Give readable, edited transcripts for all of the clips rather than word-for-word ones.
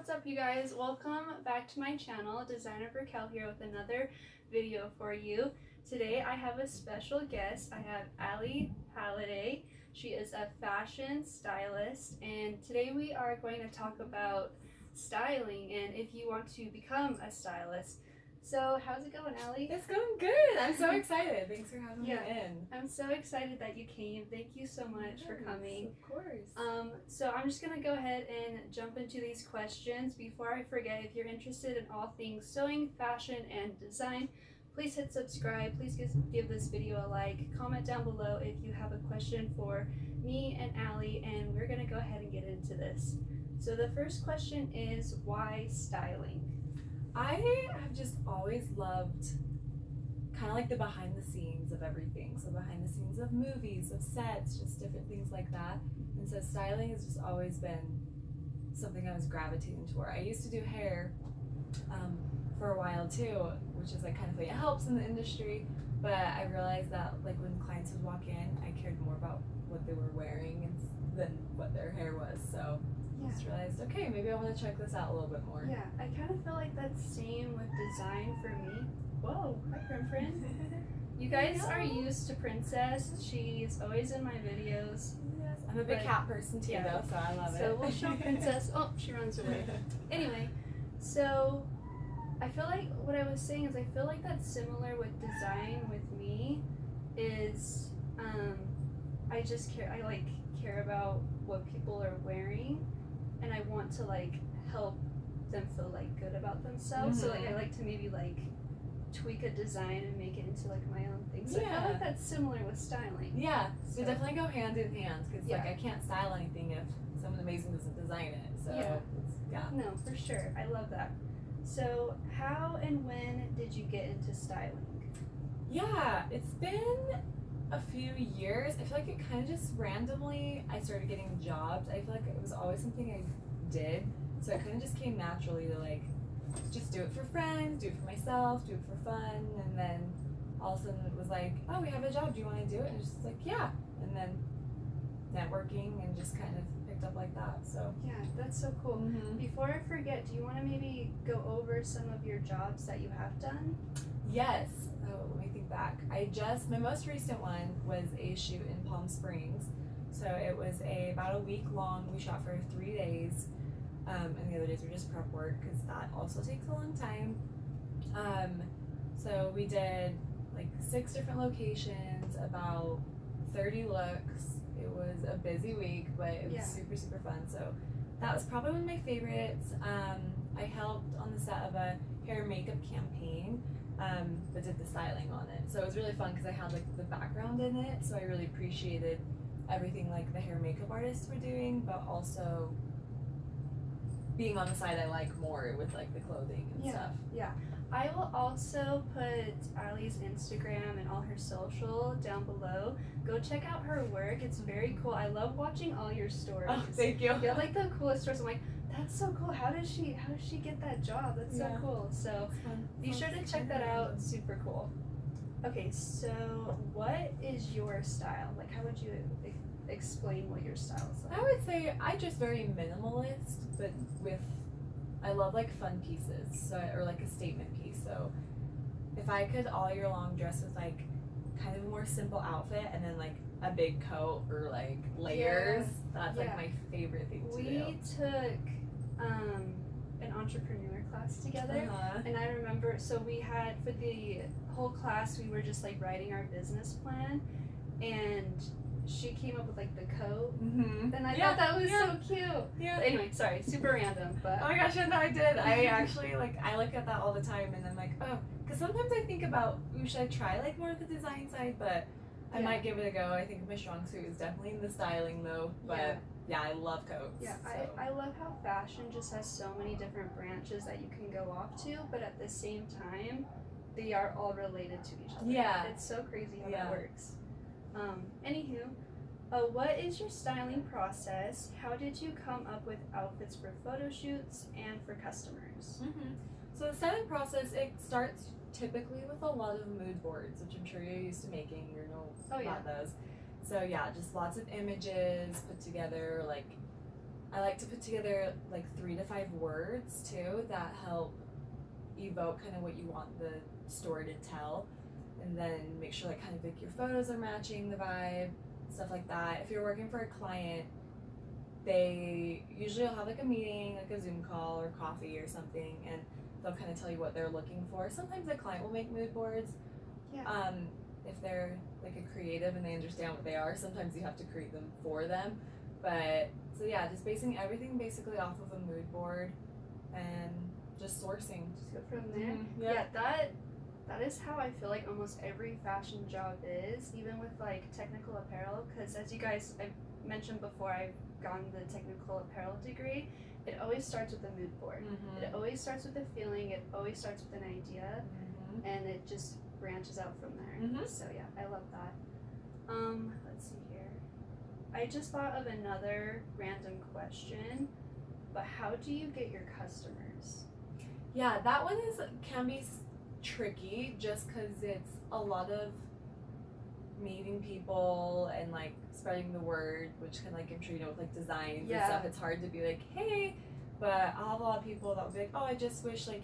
what's up you guys? Welcome back to my channel. Designer Raquel here with another video for you. Today I have a special guest. I have Alli Halladay. She is a fashion stylist, and today we are going to talk about styling and if you want to become a stylist. So how's it going, Alli? It's going good. I'm so excited. Thanks for having me in. I'm so excited that you came. Thank you so much for coming. Of course. So I'm just gonna go ahead and jump into these questions. Before I forget, if you're interested in all things sewing, fashion, and design, please hit subscribe. Please give this video a like. Comment down below if you have a question for me and Alli, and we're gonna go ahead and get into this. So the first question is, why styling? I have just always loved kind of like the behind the scenes of everything. So behind the scenes of movies, of sets, just different things like that. And so styling has just always been something I was gravitating toward. I used to do hair for a while too, which is like kind of like it helps in the industry. But I realized that like when clients would walk in, I cared more about what they were wearing than what their hair was. So I just realized, okay, maybe I want to check this out a little bit more. Yeah, I kind of feel like that's same with design for me. Whoa, hi friend. You guys are used to Princess. She's always in my videos. Yes, I'm a big cat person too though, so I love it. So we'll show Princess. Oh, she runs away. Anyway, so I feel like what I was saying is I feel like that's similar with design with me is I just care about what people are wearing, and I want to like help them feel like good about themselves. So like I like to maybe like tweak a design and make it into like my own thing. So I feel like that's similar with styling. Yeah, so they definitely go hand in hand because like I can't style anything if someone amazing doesn't design it. So no, for sure. I love that. So how and when did you get into styling? Yeah, it's been a few years. I feel like it kind of just randomly I started getting jobs. I feel like it was always something I did, so it kind of just came naturally to like just do it for friends, do it for myself, do it for fun, and then all of a sudden it was like, oh, we have a job, do you want to do it? And it's just like, yeah, and then networking and just kind of picked up like that. So yeah, that's so cool. Before I forget, do you want to maybe go over some of your jobs that you have done? Yes. Oh, let me think back. My most recent one was a shoot in Palm Springs. So it was about a week long. We shot for 3 days. And the other days were just prep work because that also takes a long time. So we did like 6 different locations, about 30 looks. It was a busy week, but it was super, super fun. So that was probably one of my favorites. I helped on the set of a hair and makeup campaign, but did the styling on it. So it was really fun because I had like the background in it. So I really appreciated everything like the hair and makeup artists were doing, but also being on the side I like more with like the clothing and stuff. Yeah. I will also put Alli's Instagram and all her social down below. Go check out her work. It's very cool. I love watching all your stories. Oh, thank you. You have like the coolest stories. I'm like, that's so cool. How does she get that job? That's so cool. So be sure to check that out. Super cool. Okay, so what is your style? Like, how would you explain what your style is like? I would say I just very minimalist, but I love like fun pieces, or like a statement piece. So if I could all year long dress with like kind of a more simple outfit and then like a big coat or like layers, that's like my favorite thing to do. We took an entrepreneur class together, and I remember, so we had, for the whole class, we were just like writing our business plan, and she came up with like the coat, and I thought that was so cute. Yeah. But anyway, sorry, super random, but oh my gosh, no, I did. I actually I look at that all the time, and I'm like, oh, because sometimes I think about, ooh, should I try like more of the design side, but I might give it a go. I think my strong suit is definitely in the styling though, but yeah, I love coats. Yeah, so. I love how fashion just has so many different branches that you can go off to, but at the same time, they are all related to each other. Yeah. It's so crazy how that works. Anywho, what is your styling process? How did you come up with outfits for photo shoots and for customers? So the styling process, it starts typically with a lot of mood boards, which I'm sure you're used to making. You know about those. So yeah, just lots of images put together, like I like to put together like 3 to 5 words too that help evoke kind of what you want the story to tell, and then make sure like kind of like your photos are matching the vibe, stuff like that. If you're working for a client, they usually will have like a meeting, like a Zoom call or coffee or something, and they'll kind of tell you what they're looking for. Sometimes the client will make mood boards. Yeah. If they're like a creative and they understand what they are, sometimes you have to create them for them. But so yeah, just basing everything basically off of a mood board and just sourcing. Just go from there. Mm-hmm. Yeah, that is how I feel like almost every fashion job is, even with like technical apparel, because as you guys I mentioned before, I've gotten the technical apparel degree. It always starts with a mood board. Mm-hmm. It always starts with a feeling. It always starts with an idea, Mm-hmm. and it just branches out from there. Mm-hmm. So yeah, I love that. Let's see here. I just thought of another random question, but how do you get your customers? Yeah, that one can be tricky just because it's a lot of meeting people and like spreading the word, which can like, I'm sure you know with like designs and stuff, it's hard to be like, hey, but I'll have a lot of people that will be like, oh, I just wish like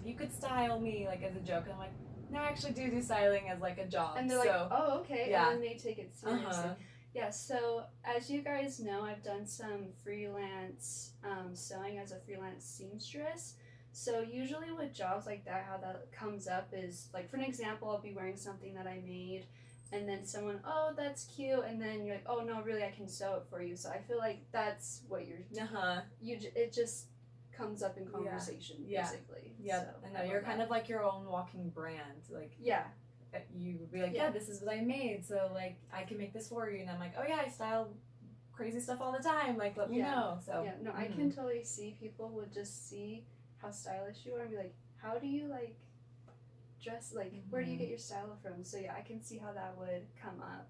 you could style me like as a joke, and I'm like, no, I actually do styling as like a job. And they're like, oh, okay, yeah. and then they take it seriously. Uh-huh. Yeah, so as you guys know, I've done some freelance sewing as a freelance seamstress. So usually with jobs like that, how that comes up is like, for an example, I'll be wearing something that I made, and then someone, oh, that's cute, and then you're like, oh no, really, I can sew it for you. So I feel like that's what it just comes up in conversation, basically. Yeah, so, I know you're kind of like your own walking brand, like you would be like, yeah, this is what I made, so like I can make this for you, and I'm like, oh yeah, I style crazy stuff all the time, like let me know. So yeah, no, I can totally see people would just see how stylish you are and be like, how do you like dress, like where do you get your style from? So yeah, I can see how that would come up.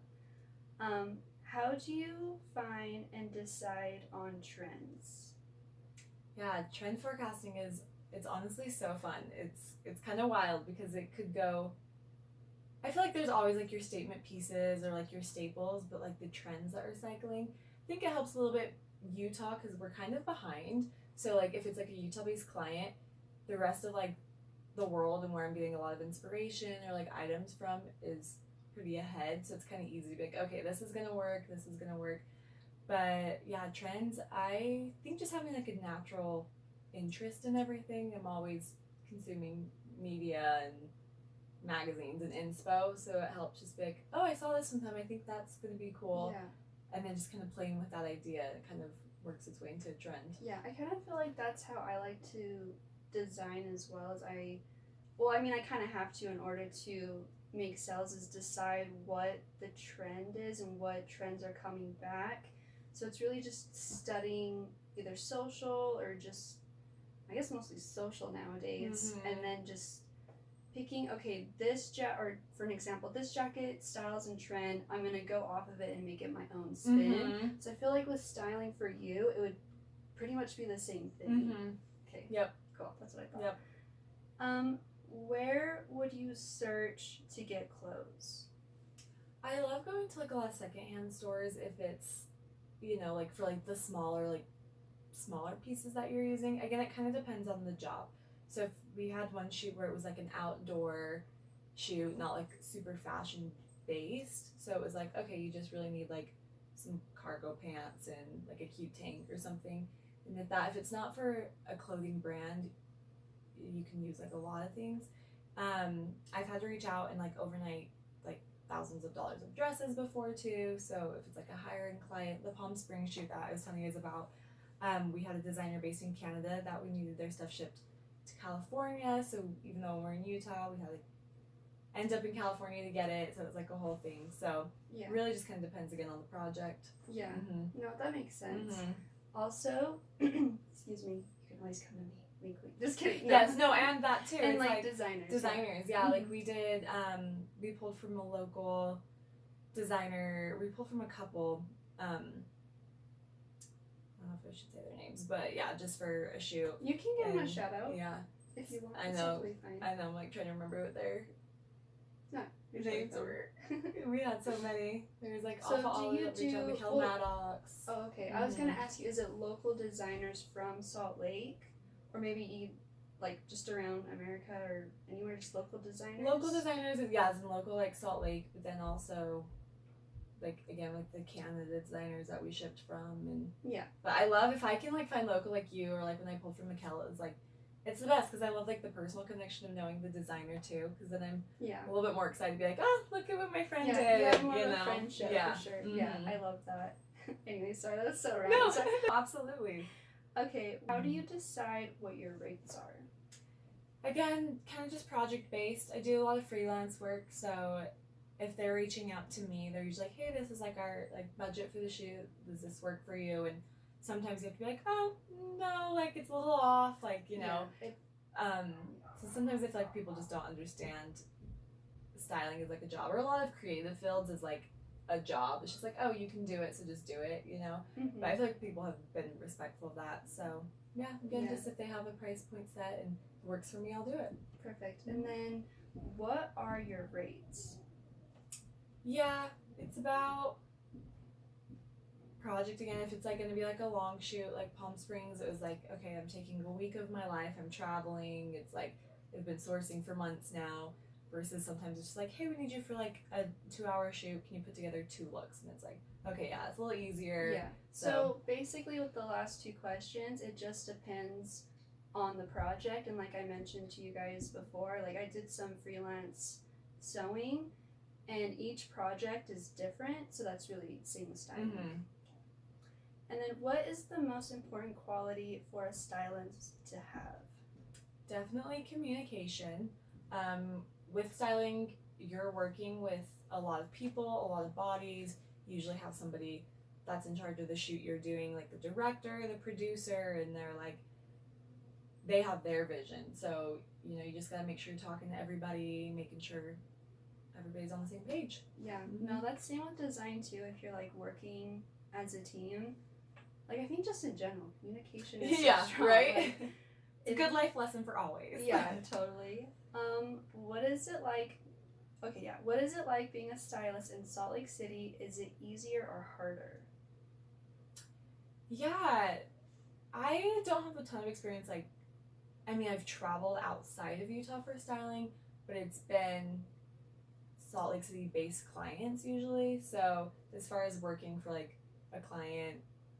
How do you find and decide on trends? Yeah, trend forecasting it's honestly so fun. It's kind of wild because it could go, I feel like there's always like your statement pieces or like your staples, but like the trends that are cycling, I think it helps a little bit Utah because we're kind of behind. So like if it's like a Utah based client, the rest of like the world and where I'm getting a lot of inspiration or like items from is pretty ahead. So it's kind of easy to be like, okay, this is gonna work, this is gonna work. But yeah, trends, I think just having like a natural interest in everything. I'm always consuming media and magazines and inspo, so it helps just be like, oh, I saw this one time, I think that's gonna be cool. And then just kind of playing with that idea, it kind of works its way into a trend. Yeah, I kind of feel like that's how I like to design as well. As I kind of have to in order to make sales, is decide what the trend is and what trends are coming back. So it's really just studying either social or just, I guess mostly social nowadays, and then just picking, okay, or for an example, this jacket styles and trend, I'm gonna go off of it and make it my own spin. So I feel like with styling for you, it would pretty much be the same thing. Okay. Yep. Cool. That's what I thought. Yep. Where would you search to get clothes? I love going to like a lot of secondhand stores if it's, you know, like for like the smaller pieces that you're using. Again, it kind of depends on the job. So if we had one shoot where it was like an outdoor shoot, not like super fashion based, so it was like, okay, you just really need like some cargo pants and like a cute tank or something. And if it's not for a clothing brand, you can use like a lot of things. I've had to reach out and like overnight like thousands of dollars of dresses before too. So if it's like a higher end client, the Palm Springs shoot that I was telling you guys about, we had a designer based in Canada that we needed their stuff shipped to California. So even though we're in Utah, we had to end up in California to get it. So it was like a whole thing. So it really just kind of depends again on the project. Yeah. No, that makes sense. Also, excuse me, you can always come to me. Wink, wink. Just kidding. Yes, no, and that too. And it's like designers. Yeah. Like we did, we pulled from a local designer. We pulled from a couple, I don't know if I should say their names, but yeah, just for a shoot. You can give them a shout out. Yeah. If you want. I know. I'm like trying to remember what they're. It's names really were. We had so many. There's like So Alpha do you Ollie, do- Mikel well- Maddox. Oh, okay. I was gonna ask you, is it local designers from Salt Lake, or maybe like just around America or anywhere, just local designers? Local designers, yeah, as in local like Salt Lake, but then also like again like the Canada designers that we shipped from, and Yeah. But I love if I can like find local like you, or like when I pulled from Mikel, it's like it's the best because I love like the personal connection of knowing the designer too, because then I'm Yeah. a little bit more excited to be like, oh, look at what my friend Yeah, did. you have more you of a know? friendship Yeah. for sure. Mhm. Yeah, I love that. Anyway, sorry, that was so No, random. So- absolutely. Okay, how do you decide what your rates are? Again, kind of just project based. I do a lot of freelance work, so if they're reaching out to me, they're usually like, hey, this is like our like budget for the shoot. Does this work for you? And sometimes you have to be like, oh no, like it's a little off, like you know. So sometimes I feel like people just don't understand styling is like a job, or a lot of creative fields is like a job. It's just like, oh, you can do it, so just do it, you know. Mm-hmm. But I feel like people have been respectful of that. So yeah, again, just if they have a price point set and it works for me, I'll do it. Perfect. And then, what are your rates? Yeah, it's about project again. If it's like gonna be like a long shoot, like Palm Springs, it was like, okay, I'm taking a week of my life, I'm traveling, it's like I've been sourcing for months now, versus sometimes it's just like, hey, we need you for like a 2-hour shoot, can you put together 2 looks? And it's like, okay, yeah, it's a little easier. Yeah. So basically with the last 2 questions, it just depends on the project, and like I mentioned to you guys before, like I did some freelance sewing, and each project is different, so that's really same with styling. Mm-hmm. And then, what is the most important quality for a stylist to have? Definitely communication. With styling, you're working with a lot of people, a lot of bodies. You usually have somebody that's in charge of the shoot you're doing, like the director, the producer, and they're like, they have their vision. So, you know, you just gotta make sure you're talking to everybody, making sure everybody's on the same page. Yeah, no, that's same with design too. If you're like working as a team, like I think just in general, communication is so strong. Right? Like, It's a good life lesson for always. Yeah, totally. What is it like? Okay, yeah. What is it like being a stylist in Salt Lake City? Is it easier or harder? Yeah, I don't have a ton of experience. Like, I mean, I've traveled outside of Utah for styling, but it's been Salt Lake City based clients usually. So as far as working for like a client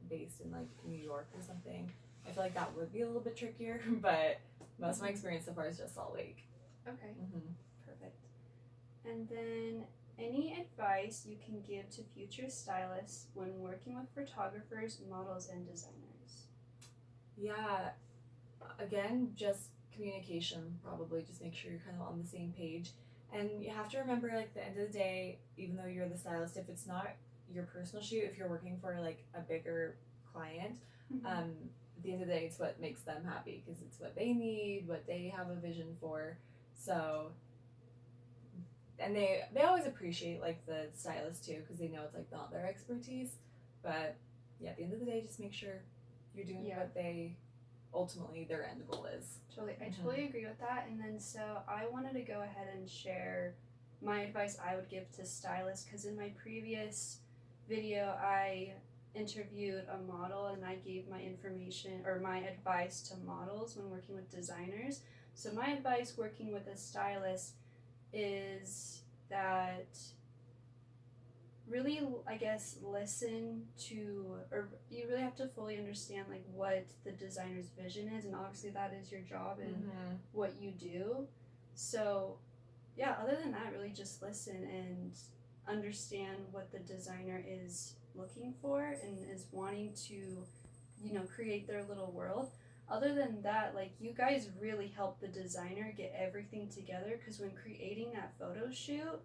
based in like New York or something, I feel like that would be a little bit trickier. But most of my experience so far is just Salt Lake. Okay, Mm-hmm. perfect. And then, any advice you can give to future stylists when working with photographers, models, and designers? Yeah, again, just communication, probably. Just make sure you're kind of on the same page. And you have to remember, like, the end of the day, even though you're the stylist, if it's not your personal shoot, if you're working for, like, a bigger client, at the end of the day, it's what makes them happy because it's what they need, what they have a vision for. So, and they always appreciate, like, the stylist, too, because they know it's, like, not their expertise. But, yeah, at the end of the day, just make sure you're doing what they ultimately their end goal is. I totally agree with that. And then so I wanted to go ahead and share my advice I would give to stylists, because in my previous video I interviewed a model and I gave my information or my advice to models when working with designers. So my advice working with a stylist is that really, I guess, listen to, or you really have to fully understand like what the designer's vision is, and obviously that is your job and what you do. So yeah, other than that, really just listen and understand what the designer is looking for and is wanting to, you know, create their little world. Other than that, like, you guys really help the designer get everything together, because when creating that photo shoot,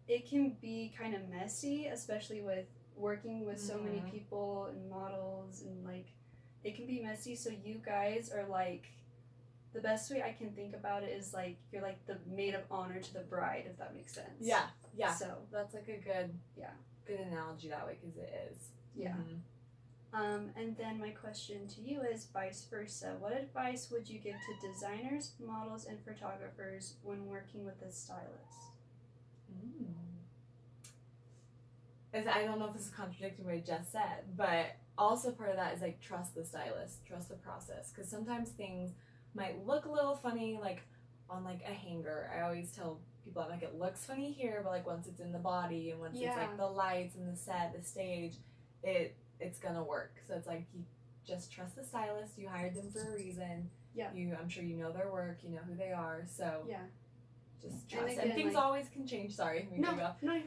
it can be kind of messy, especially with working with so many people and models, and like it can be messy. So you guys are like, the best way I can think about it is like you're like the maid of honor to the bride, if that makes sense. Yeah. So that's like a good analogy that way, because it is. Yeah. And then my question to you is vice versa. What advice would you give to designers, models, and photographers when working with a stylist? I don't know if this is contradicting what I just said, but also part of that is like trust the stylist, trust the process, because sometimes things might look a little funny, like on like a hanger. I always tell people I'm like, it looks funny here, but like once it's in the body and once it's like the lights and the set, the stage, it's gonna work. So it's like you just trust the stylist. You hired them for a reason. Yeah. I'm sure you know their work. You know who they are. So yeah. Just trust. And, again, and things always can change. Sorry, no,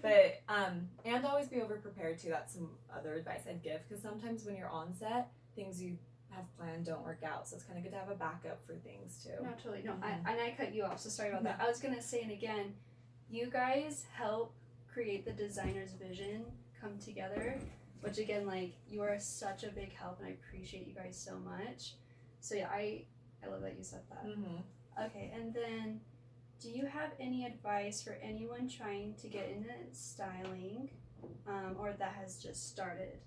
but and always be over prepared too. That's some other advice I'd give, because sometimes when you're on set, things you have planned don't work out. So it's kind of good to have a backup for things too. No, totally. No, I cut you off. So sorry about that. I was gonna say, and again, you guys help create the designer's vision come together. Which again, like, you are such a big help, and I appreciate you guys so much. So yeah, I love that you said that. Okay, and then, do you have any advice for anyone trying to get into styling, or that has just started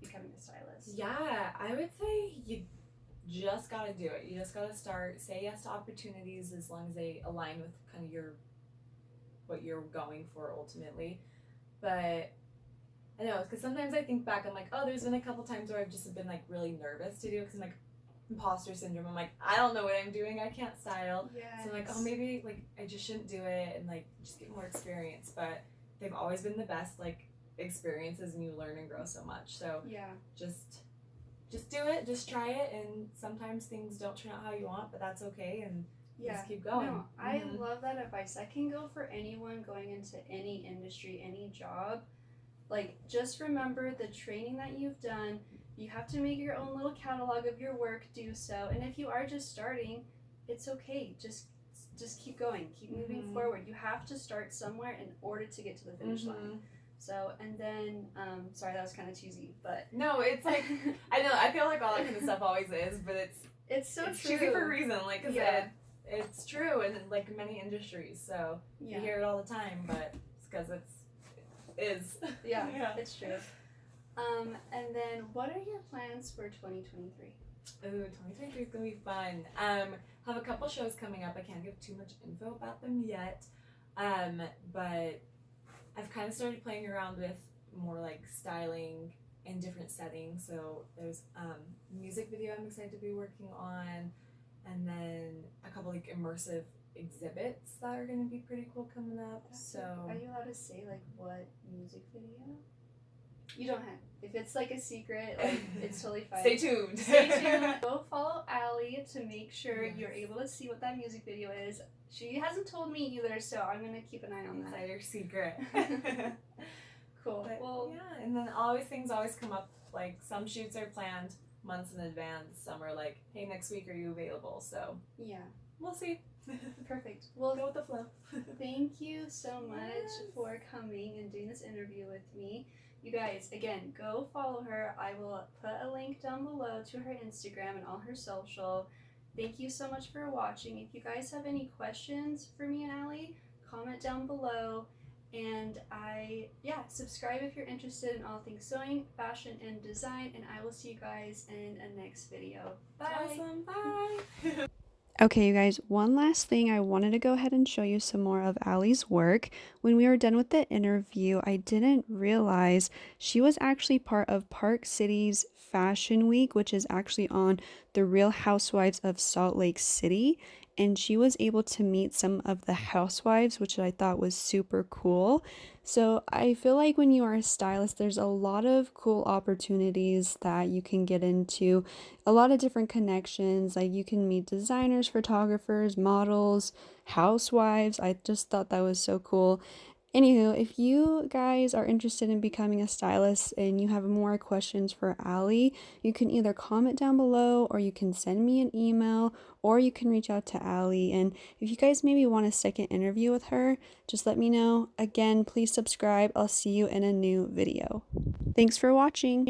becoming a stylist? Yeah, I would say you just gotta do it. You just gotta start. Say yes to opportunities as long as they align with kind of what you're going for ultimately. But I know, because sometimes I think back, I'm like, oh, there's been a couple times where I've just been like really nervous to do it, because I'm like, imposter syndrome. I'm like, I don't know what I'm doing. I can't style. Yes. So I'm like, oh, maybe like I just shouldn't do it and like just get more experience. But they've always been the best like experiences, and you learn and grow so much. So yeah, just do it. Just try it. And sometimes things don't turn out how you want, but that's okay. And just keep going. No, I love that advice. That can go for anyone going into any industry, any job. Like, just remember the training that you've done. You have to make your own little catalog of your work, do so. And if you are just starting, it's okay. Just keep going. Keep moving forward. You have to start somewhere in order to get to the finish line. So, and then, sorry, that was kind of cheesy, but... No, it's like, I know, I feel like all that kind of stuff always is, but it's so it's true. cheesy for a reason, like, because it's true in, like, many industries, so you hear it all the time, but it's because it is. Yeah, it's true. And then, what are your plans for 2023? Ooh, 2023 is going to be fun. Have a couple shows coming up. I can't give too much info about them yet, but I've kind of started playing around with more like styling in different settings. So there's music video I'm excited to be working on, and then a couple like immersive exhibits that are going to be pretty cool coming up. So are you allowed to say like what music video? You don't have. If it's like a secret, like, it's totally fine. Stay tuned. Go follow Alli to make sure you're able to see what that music video is. She hasn't told me either, so I'm gonna keep an eye on that. Insider secret. Cool. But, well, yeah, and then things always come up. Like, some shoots are planned months in advance. Some are like, hey, next week, are you available? So yeah, we'll see. Perfect. Well, go with the flow. Thank you so much for coming and doing this interview with me. You guys, again, go follow her. I will put a link down below to her Instagram and all her social. Thank you so much for watching. If you guys have any questions for me and Alli, comment down below. And subscribe if you're interested in all things sewing, fashion, and design. And I will see you guys in a next video. Bye. Awesome. Bye. Okay, you guys, one last thing. I wanted to go ahead and show you some more of Alli's work. When we were done with the interview, I didn't realize she was actually part of Park City's Fashion Week, which is actually on The Real Housewives of Salt Lake City. And she was able to meet some of the housewives, which I thought was super cool. So I feel like when you are a stylist, there's a lot of cool opportunities that you can get into, a lot of different connections. Like, you can meet designers, photographers, models, housewives. I just thought that was so cool. Anywho, if you guys are interested in becoming a stylist and you have more questions for Alli, you can either comment down below, or you can send me an email, or you can reach out to Alli. And if you guys maybe want a second interview with her, just let me know. Again, please subscribe. I'll see you in a new video. Thanks for watching.